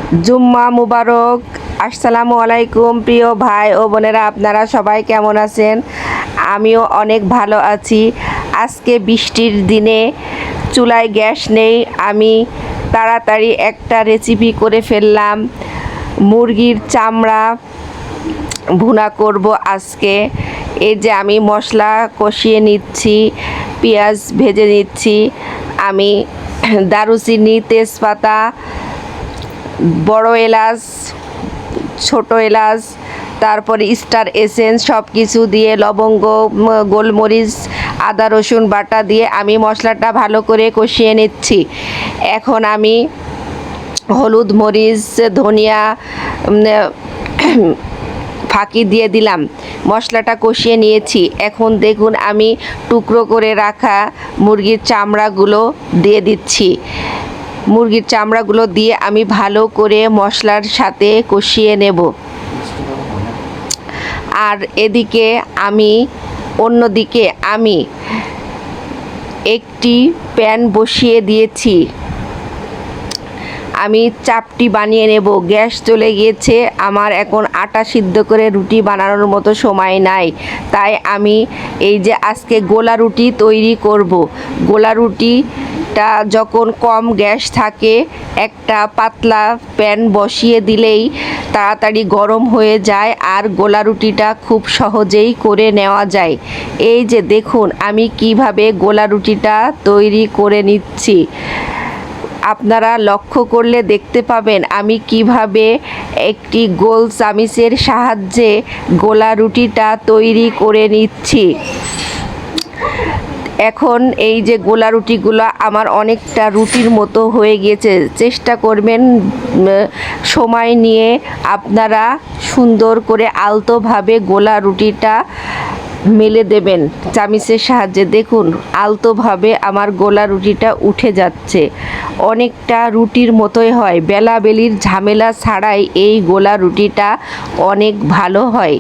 জুম্মা মুবারক। আসসালামু আলাইকুম প্রিয় ভাই ও বোনেরা, আপনারা সবাই কেমন আছেন? আমিও অনেক ভালো আছি। আজকে বৃষ্টির দিনে চুলায় গ্যাস নেই, আমি তাড়াতাড়ি একটা রেসিপি করে ফেললাম। মুরগির চামড়া ভুনা করব আজকে। এই যে আমি মশলা কষিয়ে নিচ্ছি, পেঁয়াজ ভেজে নিচ্ছি। আমি দারুচিনি, তেজপাতা, বড় এলাচ, ছোট এলাচ, তারপরে স্টার এসেন্স সব কিছু দিয়ে, লবঙ্গ, গোলমরিচ, আদা রসুন বাটা দিয়ে আমি মশলাটা ভালো করে কষিয়ে নিচ্ছি। এখন আমি হলুদ, মরিচ, ধনিয়া ফাঁকি দিয়ে দিলাম, মশলাটা কষিয়ে নিয়েছি। এখন দেখুন আমি টুকরো করে রাখা মুরগির চামড়াগুলো দিয়ে দিচ্ছি। মুরগির চামড়াগুলো দিয়ে আমি ভালো করে মশলার সাথে কষিয়ে নেব। আর এদিকে অন্যদিকে আমি একটি প্যান বসিয়ে দিয়েছি। আমি চাপটি বানিয়ে নেব। গ্যাস চলে গিয়েছে আমার, এখন আটা সিদ্ধ করে রুটি বানানোর মতো সময় নাই। তাই আমি এই যে আজকে গোলা রুটি তৈরি করব। গোলা রুটিটা যখন কম গ্যাস থাকে, একটা পাতলা প্যান বসিয়ে দিলেই তাড়াতাড়ি গরম হয়ে যায়, আর গোলা রুটিটা খুব সহজেই করে নেওয়া যায়। এই যে দেখুন আমি কিভাবে গোলা রুটিটা তৈরি করে নিচ্ছি। আপনারা লক্ষ্য করলে দেখতে পাবেন আমি কিভাবে একটি গোল চামিচের সাহায্যে গোলা রুটিটা তৈরি করে নিচ্ছি। এখন এই যে গোলা রুটিগুলো আমার অনেকটা রুটির মতো হয়ে গিয়েছে। চেষ্টা করবেন সময় নিয়ে আপনারা সুন্দর করে আলতোভাবে গোলা রুটিটা মেলে দেবেন চামিচের সাহায্যে। দেখুন আলতোভাবে আমার গোলা রুটিটা উঠে যাচ্ছে, অনেকটা রুটির মতোই হয়। বেলাবেলির ঝামেলা ছাড়াই এই গোলা রুটিটা অনেক ভালো হয়।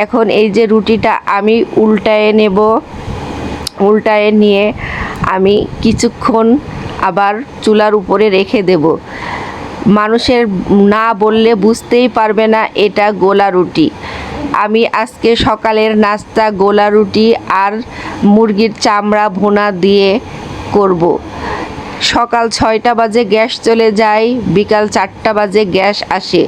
এখন এই যে রুটিটা আমি উল্টায়ে নেব। উল্টায়ে নিয়ে আমি কিছুক্ষণ আবার চুলার উপরে রেখে দেব। মানুষের না বললে বুঝতেই পারবে না এটা গোলা রুটি। আমি আজকে সকালের নাস্তা গোলা রুটি আর মুরগির চামড়া ভুনা দিয়ে করব। সকাল 6টা বাজে গ্যাস চলে যায়, বিকাল 4টা বাজে গ্যাস আসে।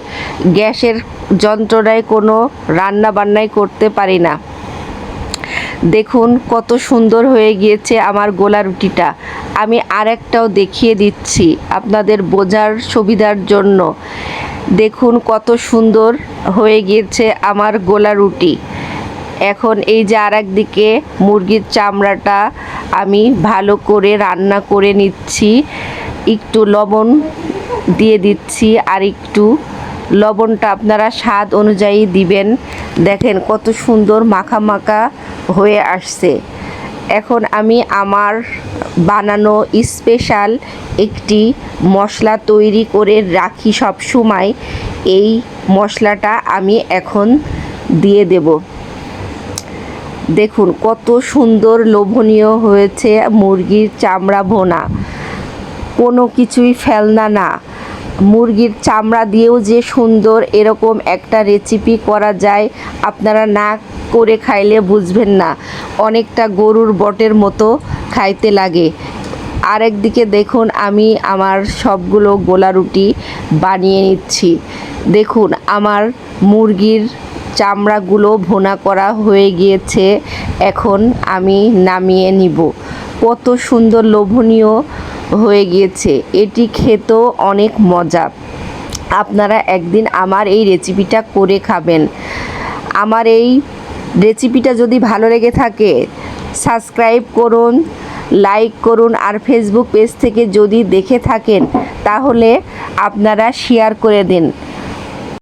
গ্যাসের যন্ত্রণায় কোনো রান্না বান্নাই করতে পারি না। দেখুন কত সুন্দর হয়ে গিয়েছে আমার গোলা রুটিটা। আমি আরেকটাও দেখিয়ে দিচ্ছি আপনাদের বোঝার সুবিধার জন্য। দেখুন কত সুন্দর হয়ে গিয়েছে আমার গোলা রুটি। এখন এই যে আরেকদিকে মুরগির চামড়াটা আমি ভালো করে রান্না করে নিচ্ছি। একটু লবণ দিয়ে দিচ্ছি, আর একটু লবণটা আপনারা স্বাদ অনুযায়ী দিবেন। দেখেন কত সুন্দর মাখা মাখা হয়ে আসছে। এখন আমি আমার বানানো স্পেশাল একটি মশলা তৈরি করে রাখি সব সময়। এই মশলাটা আমি এখন দিয়ে দেব। দেখুন কত সুন্দর লোভনীয় হয়েছে মুরগির চামড়া ভোনা, কোনো কিছুই ফেলনা না। মুরগির চামড়া দিয়েও যে সুন্দর এরকম একটা রেসিপি করা যায়, আপনারা না করে খাইলে বুঝবেন না। অনেকটা গরুর বটের মতো খাইতে লাগে। আরেকদিকে দেখুন আমি আমার সবগুলো গোলা রুটি বানিয়ে নিচ্ছি। দেখুন আমার মুরগির চামড়াগুলো ভুনা করা হয়ে গিয়েছে। এখন আমি নামিয়ে নিব। কত সুন্দর লোভনীয় হয়ে গিয়েছে, এটি খেতেও অনেক মজা। আপনারা একদিন আমার এই রেসিপিটা করে খাবেন। আমার এই রেসিপিটা যদি ভালো লেগে থাকে সাবস্ক্রাইব করুন, লাইক করুন, আর ফেসবুক পেজ থেকে যদি দেখে থাকেন তাহলে আপনারা শেয়ার করে দিন।